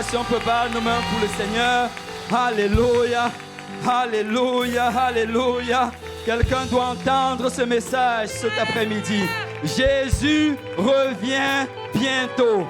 Si on peut battre nos mains pour le Seigneur. Alléluia. Alléluia. Alléluia. Quelqu'un doit entendre ce message cet après-midi. Jésus revient bientôt.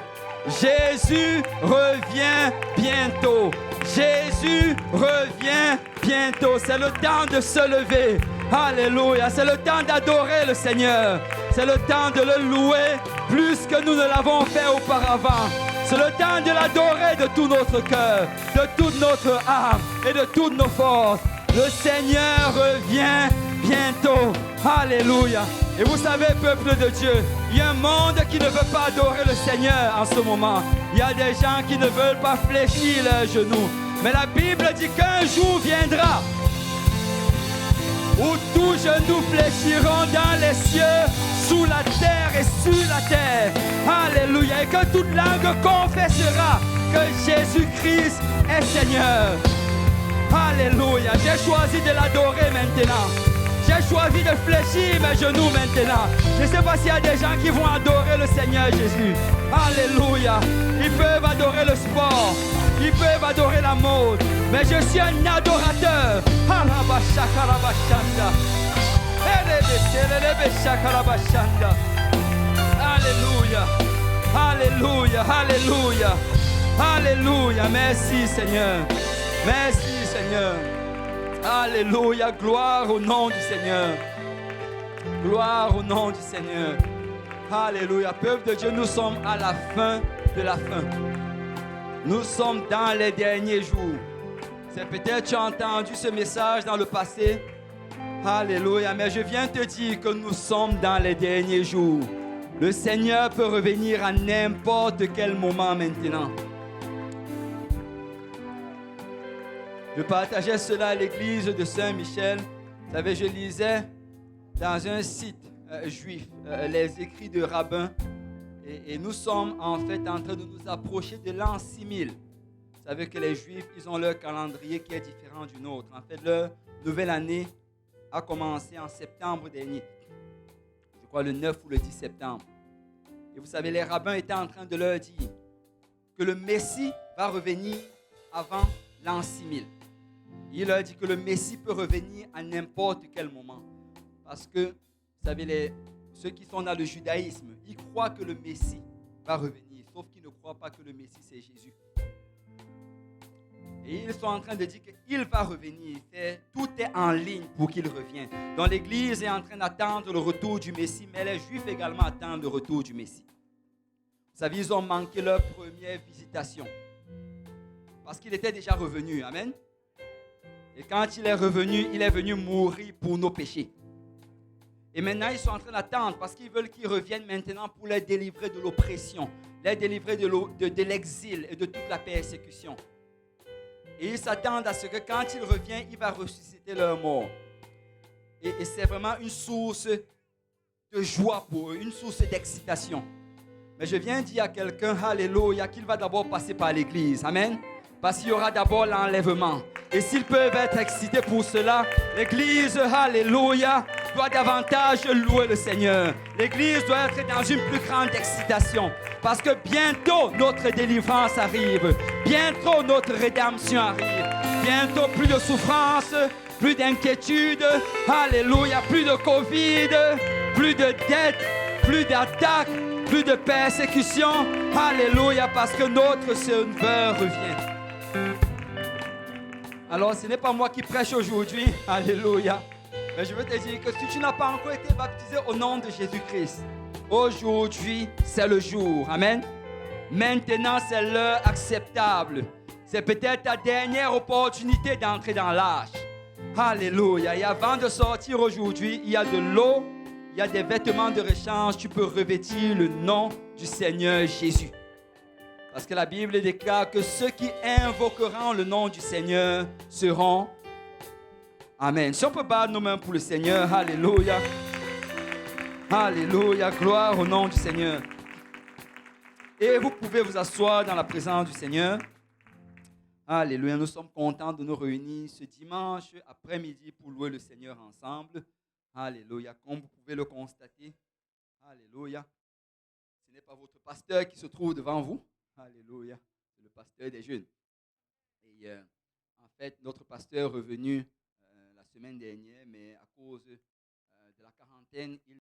Jésus revient bientôt. Jésus revient bientôt. C'est le temps de se lever. Alléluia. C'est le temps d'adorer le Seigneur. C'est le temps de le louer plus que nous ne l'avons fait auparavant. C'est le temps de l'adorer de tout notre cœur, de toute notre âme et de toutes nos forces. Le Seigneur revient bientôt. Alléluia. Et vous savez, peuple de Dieu, il y a un monde qui ne veut pas adorer le Seigneur en ce moment. Il y a des gens qui ne veulent pas fléchir leurs genoux. Mais la Bible dit qu'un jour viendra où tous genoux fléchiront dans les cieux, sous la terre et sur la terre. Alléluia. Et que toute langue confessera que Jésus-Christ est Seigneur. Alléluia. J'ai choisi de l'adorer maintenant. J'ai choisi de fléchir mes genoux maintenant. Je ne sais pas s'il y a des gens qui vont adorer le Seigneur Jésus. Alléluia. Ils peuvent adorer le sport. Ils peuvent adorer la mode. Mais je suis un adorateur. Alléluia. Alléluia. Alléluia. Alléluia. Merci Seigneur. Merci Seigneur. Alléluia. Gloire au nom du Seigneur. Gloire au nom du Seigneur. Alléluia. Peuple de Dieu, nous sommes à la fin de la fin. Nous sommes dans les derniers jours. C'est peut-être tu as entendu ce message dans le passé. Alléluia. Mais je viens te dire que nous sommes dans les derniers jours. Le Seigneur peut revenir à n'importe quel moment maintenant. Je partageais cela à l'église de Saint-Michel. Vous savez, je lisais dans un site juif les écrits de rabbins. Et nous sommes en fait en train de nous approcher de l'an 6000. Vous savez que les Juifs, ils ont leur calendrier qui est différent du nôtre. En fait, leur nouvelle année a commencé en septembre dernier. Je crois le 9 ou le 10 septembre. Et vous savez, les rabbins étaient en train de leur dire que le Messie va revenir avant l'an 6000. Il leur dit que le Messie peut revenir à n'importe quel moment. Parce que, vous savez, ceux qui sont dans le judaïsme, ils croient que le Messie va revenir, sauf qu'ils ne croient pas que le Messie, c'est Jésus. Et ils sont en train de dire qu'il va revenir. Tout est en ligne pour qu'il revienne. Donc l'Église est en train d'attendre le retour du Messie, mais les Juifs également attendent le retour du Messie. Vous savez, ils ont manqué leur première visitation. Parce qu'il était déjà revenu. Amen. Et quand il est venu mourir pour nos péchés. Et maintenant, ils sont en train d'attendre parce qu'ils veulent qu'il revienne maintenant pour les délivrer de l'oppression, les délivrer de l'exil et de toute la persécution. Et ils s'attendent à ce que quand il revient, il va ressusciter leur mort. Et c'est vraiment une source de joie pour eux, une source d'excitation. Mais je viens dire à quelqu'un, alléluia, qu'il va d'abord passer par l'église. Amen. Parce qu'il y aura d'abord l'enlèvement. Et s'ils peuvent être excités pour cela, l'église, alléluia, doit davantage louer le Seigneur. L'église doit être dans une plus grande excitation. Parce que bientôt notre délivrance arrive. Bientôt notre rédemption arrive. Bientôt plus de souffrance, plus d'inquiétude. Alléluia, plus de Covid, plus de dettes, plus d'attaques, plus de persécution. Alléluia, parce que notre Sauveur revient. Alors, ce n'est pas moi qui prêche aujourd'hui. Alléluia. Mais je veux te dire que si tu n'as pas encore été baptisé au nom de Jésus-Christ, aujourd'hui, c'est le jour. Amen. Maintenant, c'est l'heure acceptable. C'est peut-être ta dernière opportunité d'entrer dans l'âge. Alléluia. Et avant de sortir aujourd'hui, il y a de l'eau, il y a des vêtements de rechange. Tu peux revêtir le nom du Seigneur Jésus. Parce que la Bible déclare que ceux qui invoqueront le nom du Seigneur seront. Amen. Si on peut battre nos mains pour le Seigneur, alléluia. Alléluia, gloire au nom du Seigneur. Et vous pouvez vous asseoir dans la présence du Seigneur. Alléluia, nous sommes contents de nous réunir ce dimanche après-midi pour louer le Seigneur ensemble. Alléluia, comme vous pouvez le constater. Alléluia. Ce n'est pas votre pasteur qui se trouve devant vous. Alléluia. le pasteur des jeunes. Et en fait, notre pasteur est revenu la semaine dernière, mais à cause de la quarantaine, il